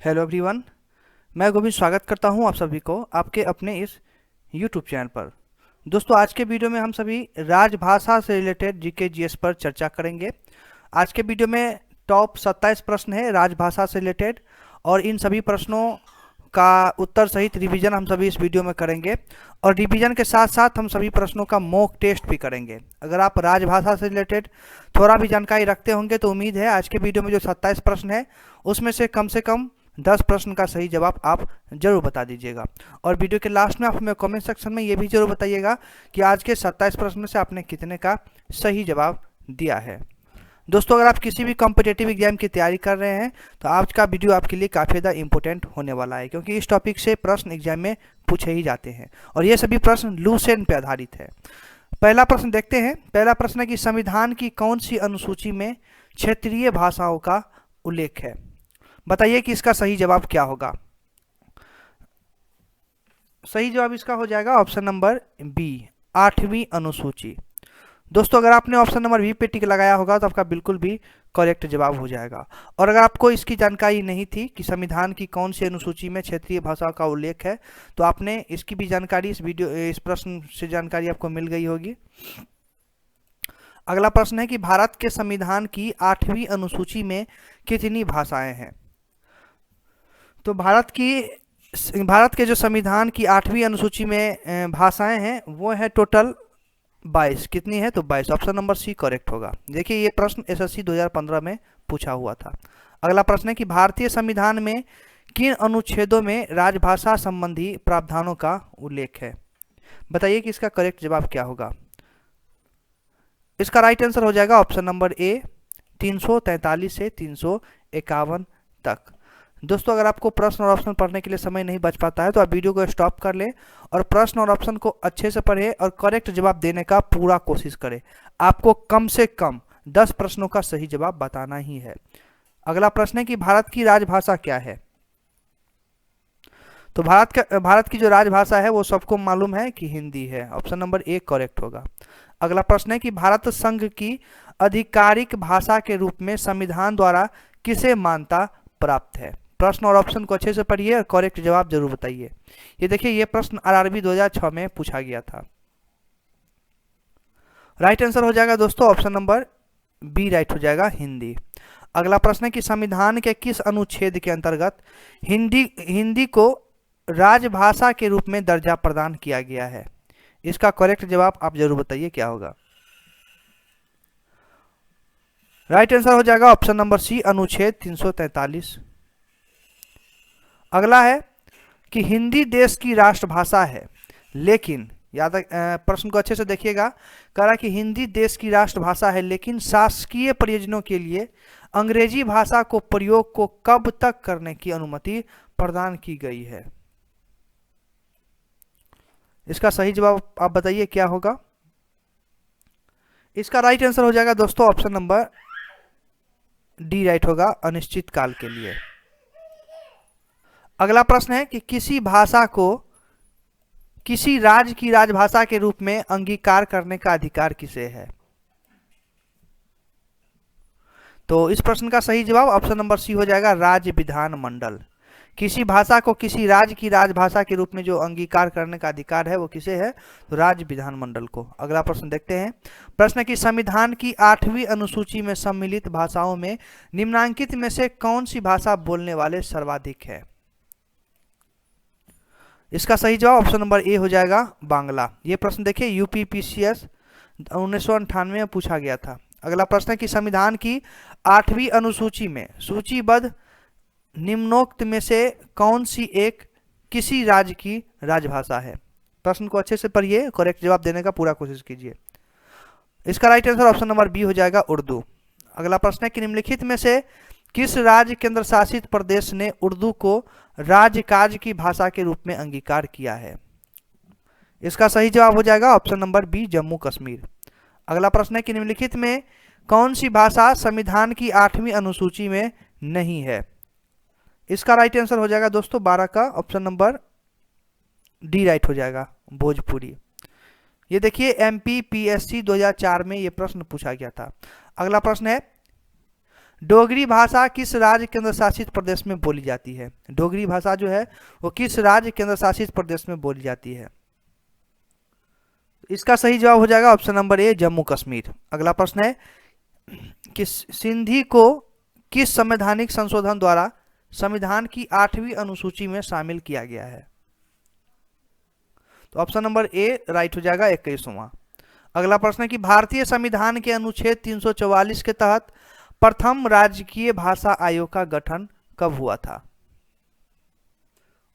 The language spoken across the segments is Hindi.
Hello everyone. मैं गोविंद स्वागत करता हूं आप सभी को आपके अपने इस यूट्यूब चैनल पर। दोस्तों, आज के वीडियो में हम सभी राजभाषा से रिलेटेड जीके जीएस पर चर्चा करेंगे। आज के वीडियो में टॉप 27 प्रश्न है राजभाषा से रिलेटेड, और इन सभी प्रश्नों का उत्तर सहित रिवीजन हम सभी इस वीडियो में करेंगे, और रिवीजन के साथ साथ हम सभी प्रश्नों का मॉक टेस्ट भी करेंगे। अगर आप राजभाषा से रिलेटेड थोड़ा भी जानकारी रखते होंगे तो उम्मीद है आज के वीडियो में जो 27 प्रश्न है उसमें से कम 10 प्रश्न का सही जवाब आप जरूर बता दीजिएगा। और वीडियो के लास्ट में आप हमें कमेंट सेक्शन में ये भी जरूर बताइएगा कि आज के 27 प्रश्न में से आपने कितने का सही जवाब दिया है। दोस्तों, अगर आप किसी भी कॉम्पिटेटिव एग्जाम की तैयारी कर रहे हैं तो आज का वीडियो आपके लिए काफ़ी ज़्यादा इंपॉर्टेंट होने वाला है, क्योंकि इस टॉपिक से प्रश्न एग्जाम में पूछे ही जाते हैं और ये सभी प्रश्न लूसेंट पे आधारित है। पहला प्रश्न देखते हैं। पहला प्रश्न है कि संविधान की कौन सी अनुसूची में क्षेत्रीय भाषाओं का उल्लेख है। बताइए कि इसका सही जवाब क्या होगा। सही जवाब इसका हो जाएगा ऑप्शन नंबर बी, 8वीं अनुसूची। दोस्तों, अगर आपने ऑप्शन नंबर बी पे टिक लगाया होगा तो आपका बिल्कुल भी करेक्ट जवाब हो जाएगा। और अगर आपको इसकी जानकारी नहीं थी कि संविधान की कौन सी अनुसूची में क्षेत्रीय भाषा का उल्लेख है, तो आपने इसकी भी जानकारी इस प्रश्न से जानकारी आपको मिल गई होगी। अगला प्रश्न है कि भारत के संविधान की 8वीं अनुसूची में कितनी भाषाएं हैं। तो भारत के जो संविधान की 8वीं अनुसूची में भाषाएं हैं वो है टोटल 22। कितनी है? तो 22। ऑप्शन नंबर सी करेक्ट होगा। देखिए, ये प्रश्न एसएससी 2015 में पूछा हुआ था। अगला प्रश्न है कि भारतीय संविधान में किन अनुच्छेदों में राजभाषा संबंधी प्रावधानों का उल्लेख है। बताइए कि इसका करेक्ट जवाब क्या होगा। इसका राइट आंसर हो जाएगा ऑप्शन नंबर ए, 343 से 351 तक। दोस्तों, अगर आपको प्रश्न और ऑप्शन पढ़ने के लिए समय नहीं बच पाता है तो आप वीडियो को स्टॉप कर लें और प्रश्न और ऑप्शन को अच्छे से पढ़ें और करेक्ट जवाब देने का पूरा कोशिश करें। आपको कम से कम 10 प्रश्नों का सही जवाब बताना ही है। अगला प्रश्न है कि भारत की राजभाषा क्या है। तो भारत की जो राजभाषा है वो सबको मालूम है कि हिंदी है। ऑप्शन नंबर ए करेक्ट होगा। अगला प्रश्न है कि भारत संघ की आधिकारिक भाषा के रूप में संविधान द्वारा किसे मान्यता प्राप्त है। प्रश्न और ऑप्शन को अच्छे से पढ़िए और करेक्ट जवाब जरूर बताइए। ये देखिए, ये प्रश्न आरआरबी 2006 में पूछा गया था। राइट आंसर हो जाएगा दोस्तों ऑप्शन नंबर बी, राइट हो जाएगा हिंदी। अगला प्रश्न है कि संविधान के किस अनुच्छेद के अंतर्गत हिंदी को राजभाषा के रूप में दर्जा प्रदान किया गया है। इसका करेक्ट जवाब आप जरूर बताइए क्या होगा। राइट आंसर हो जाएगा ऑप्शन नंबर सी, अनुच्छेद 343। अगला है कि हिंदी देश की राष्ट्रभाषा है, लेकिन याद प्रश्न को अच्छे से देखिएगा। कह रहा कि हिंदी देश की राष्ट्रभाषा है लेकिन शासकीय प्रयोजनों के लिए अंग्रेजी भाषा को प्रयोग को कब तक करने की अनुमति प्रदान की गई है। इसका सही जवाब आप बताइए क्या होगा। इसका राइट आंसर हो जाएगा दोस्तों ऑप्शन नंबर डी, राइट होगा, अनिश्चित काल के लिए। अगला प्रश्न है कि किसी भाषा को किसी राज्य की राजभाषा के रूप में अंगीकार करने का अधिकार किसे है। तो इस प्रश्न का सही जवाब ऑप्शन नंबर सी हो जाएगा, राज्य विधानमंडल। किसी भाषा को किसी राज्य की राजभाषा के रूप में जो अंगीकार करने का अधिकार है वो किसे है, तो राज्य विधानमंडल को। अगला प्रश्न देखते हैं। प्रश्न की संविधान की 8वीं अनुसूची में सम्मिलित भाषाओं में निम्नांकित में से कौन सी भाषा बोलने वाले सर्वाधिक है। इसका सही जवाब ऑप्शन नंबर ए हो जाएगा, बांग्ला। ये प्रश्न देखिए यूपीपीसीएस 1998 में पूछा गया था। अगला प्रश्न है कि संविधान की 8वीं अनुसूची में सूचीबद्ध निम्नोक्त में से कौन सी एक किसी राज्य की राजभाषा है। प्रश्न को अच्छे से पढ़िए, करेक्ट जवाब देने का पूरा कोशिश कीजिए। इसका right answer option number B हो जाएगा, उर्दू। अगला प्रश्न है कि निम्नलिखित में से किस राज्य केंद्र शासित प्रदेश ने उर्दू को राज्य कार्य की भाषा के रूप में अंगीकार किया है। इसका सही जवाब हो जाएगा option number B, Jammu Kashmir. अगला प्रश्न है कि निम्नलिखित में कौन सी भाषा संविधान की 8वीं अनुसूची में नहीं है। इसका राइट आंसर हो जाएगा दोस्तों 12 का ऑप्शन नंबर डी, राइट हो जाएगा, भोजपुरी। ये देखिए एमपीपीएससी 2004 में ये प्रश्न पूछा गया था। अगला प्रश्न है डोगरी भाषा किस राज्य केंद्र शासित प्रदेश में बोली जाती है? डोगरी भाषा जो है वो किस राज्य केंद्र शासित प्रदेश में बोली जाती है? इसका सही जवाब हो जाएगा option number A, Jammu Kashmir. अगला प्रश्न है कि सिंधी को किस संवैधानिक संशोधन द्वारा संविधान की 8वीं अनुसूची में शामिल किया गया है? तो ऑप्शन नंबर ए राइट हो जाएगा, 21वां। अगला प्रश्न है कि भारतीय संविधान के अनुच्छेद 344 के तहत प्रथम राजकीय भाषा आयोग का गठन कब हुआ था?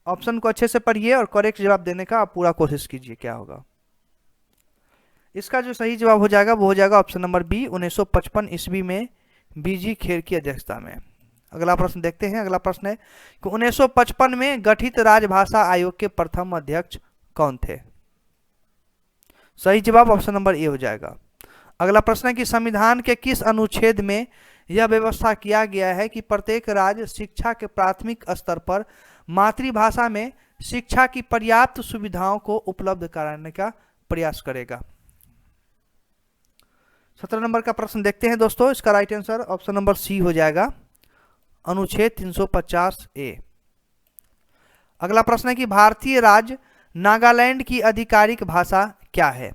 ऑप्शन को अच्छे से पढ़िए और करेक्ट जवाब देने का आप पूरा कोशिश कीजिए क्या होगा। इसका जो सही जवाब हो जाएगा वो हो जाएगा ऑप्शन नंबर बी, 1955 ईस्वी में बीजी खेर की अध्यक्षता में। अगला प्रश्न देखते हैं। अगला प्रश्न है कि 1955 में गठित राजभाषा आयोग के प्रथम अध्यक्ष कौन थे? सही जवाब ऑप्शन नंबर ए हो जाएगा। अगला प्रश्न है कि संविधान के किस अनुच्छेद में यह व्यवस्था किया गया है कि प्रत्येक राज्य शिक्षा के प्राथमिक स्तर पर मातृभाषा में शिक्षा की पर्याप्त सुविधाओं को उपलब्ध कराने का प्रयास करेगा? 17 नंबर का प्रश्न देखते हैं दोस्तों। इसका right answer option number C हो जाएगा, अनुच्छेद 350 ए। अगला प्रश्न है कि भारतीय राज्य नागालैंड की आधिकारिक भाषा क्या है?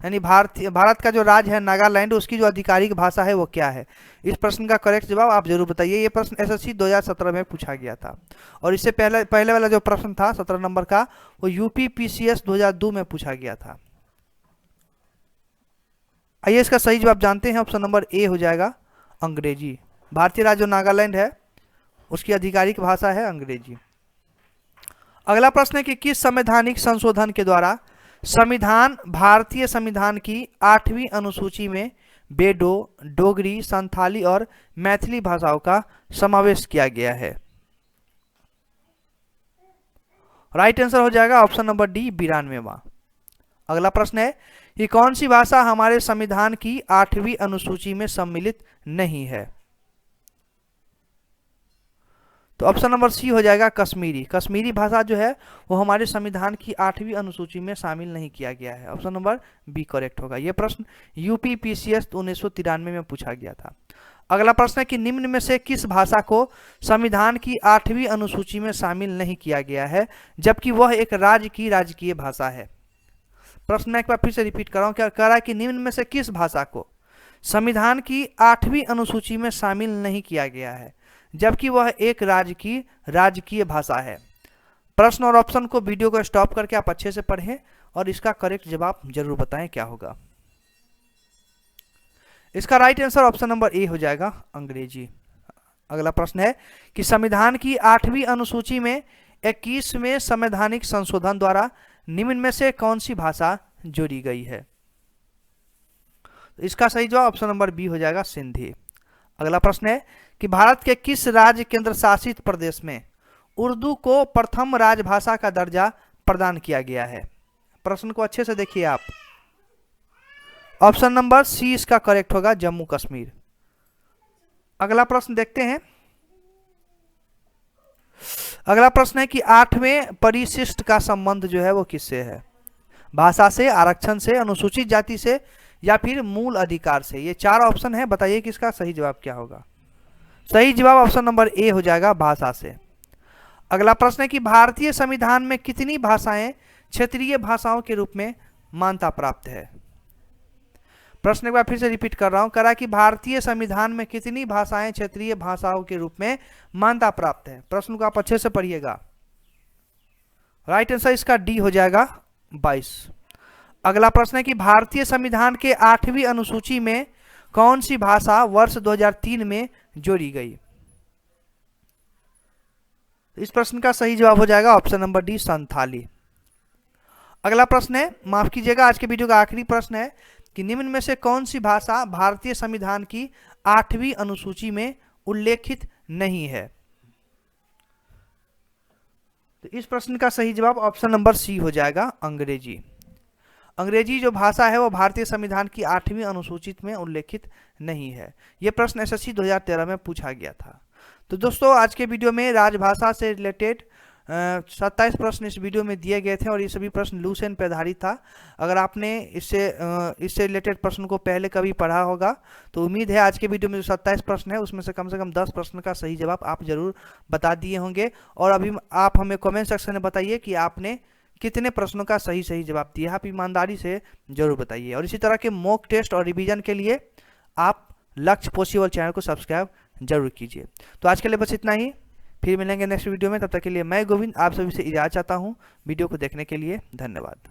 यानी भारत का जो राज्य है नागालैंड, उसकी जो आधिकारिक भाषा है वो क्या है? इस प्रश्न का करेक्ट जवाब आप जरूर बताइए। ये प्रश्न एसएससी 2017 में पूछा गया था और इससे पहले वाला जो प्रश्न था 17 नंबर का वो यूपी पीसीएस 2002 में पूछा गया था। आइए इसका सही जवाब जानते हैं। ऑप्शन नंबर ए हो जाएगा, अंग्रेजी। भारतीय राज्य जो नागालैंड है उसकी आधिकारिक भाषा है अंग्रेजी। अगला प्रश्न है कि किस संवैधानिक संशोधन के द्वारा भारतीय संविधान की 8वीं अनुसूची में बेडो, डोगरी, संथाली और मैथिली भाषाओं का समावेश किया गया है? राइट आंसर हो जाएगा ऑप्शन नंबर डी, 92वां। अगला प्रश्न है कि कौन सी भाषा हमारे संविधान की 8वीं अनुसूची में सम्मिलित नहीं है? तो ऑप्शन नंबर सी हो जाएगा, कश्मीरी। कश्मीरी भाषा जो है वो हमारे संविधान की 8वीं अनुसूची में शामिल नहीं किया गया है। ऑप्शन नंबर बी करेक्ट होगा। यह प्रश्न यूपी पीसीएस 1993 में पूछा गया था। अगला प्रश्न है कि निम्न में से किस भाषा को संविधान की 8वीं अनुसूची में शामिल नहीं किया गया है जबकि वह एक राज्य की राजकीय भाषा है? प्रश्न मैं एक बार फिर से रिपीट कर रहा हूं। क्या कह रहा है कि निम्न में से किस भाषा को संविधान की 8वीं अनुसूची में शामिल नहीं किया गया है जबकि वह एक राज्य की राजकीय भाषा है? प्रश्न और ऑप्शन को वीडियो को स्टॉप करके आप अच्छे से पढ़ें और इसका करेक्ट जवाब जरूर बताएं क्या होगा। इसका right answer option number A हो जाएगा, अंग्रेजी। अगला प्रश्न है कि संविधान की 8वीं अनुसूची में 21वें संवैधानिक संशोधन द्वारा निम्न में से कौन सी भाषा जोड़ी गई है? तो इसका सही जवाब ऑप्शन नंबर बी हो जाएगा, सिंधी। अगला प्रश्न है कि भारत के किस राज्य केंद्र शासित प्रदेश में उर्दू को प्रथम राजभाषा का दर्जा प्रदान किया गया है? प्रश्न को अच्छे से देखिए आप। ऑप्शन नंबर सी इसका करेक्ट होगा, जम्मू कश्मीर। अगला प्रश्न देखते हैं। अगला प्रश्न है कि 8वें परिशिष्ट का संबंध जो है वो किससे है? भाषा से, आरक्षण से, अनुसूचित जाति से या फिर मूल अधिकार से? ये 4 ऑप्शन है, बताइए कि इसका सही जवाब क्या होगा। सही जवाब ऑप्शन नंबर ए हो जाएगा, भाषा से। अगला प्रश्न है कि भारतीय संविधान में कितनी भाषाएं क्षेत्रीय भाषाओं के रूप में मान्यता प्राप्त है? प्रश्न एक बार फिर से रिपीट कर रहा हूं। करा कि भारतीय संविधान में कितनी भाषाएं क्षेत्रीय भाषाओं के रूप में मान्यता प्राप्त है? प्रश्न को आप अच्छे से पढ़िएगा। राइट आंसर इसका डी हो जाएगा, 22। अगला प्रश्न है कि भारतीय संविधान के 8वीं अनुसूची में कौन सी भाषा वर्ष 2003 में जोड़ी गई? इस प्रश्न का सही जवाब हो जाएगा ऑप्शन नंबर डी, संथाली। अगला प्रश्न है, माफ कीजिएगा, आज के वीडियो का आखिरी प्रश्न है कि निम्न में से कौन सी भाषा भारतीय संविधान की 8वीं अनुसूची में उल्लेखित नहीं है? तो इस प्रश्न का सही जवाब ऑप्शन नंबर सी हो जाएगा, अंग्रेजी। अंग्रेजी जो भाषा है वो भारतीय संविधान की 8वीं अनुसूचित में उल्लेखित नहीं है। यह प्रश्न एसएससी 2013 में पूछा गया था। तो दोस्तों आज के वीडियो में राजभाषा से रिलेटेड 27 प्रश्न इस वीडियो में दिए गए थे और ये सभी प्रश्न लूसेंट पे आधारित था। अगर आपने इससे रिलेटेड प्रश्न को पहले कभी पढ़ा होगा तो उम्मीद है आज के वीडियो में जो 27 प्रश्न है उसमें से कम 10 प्रश्न का सही जवाब आप जरूर बता दिए होंगे। और अभी आप हमें कमेंट सेक्शन में बताइए कि आपने कितने प्रश्नों का सही जवाब दिया। आप ईमानदारी से जरूर बताइए। और इसी तरह के मॉक टेस्ट और रिवीजन के लिए आप लक्ष्य पॉसिबल चैनल को सब्सक्राइब जरूर कीजिए। तो आज के लिए बस इतना ही, फिर मिलेंगे नेक्स्ट वीडियो में। तब तक के लिए मैं गोविंद आप सभी से इजाज़त चाहता हूँ। वीडियो को देखने के लिए धन्यवाद।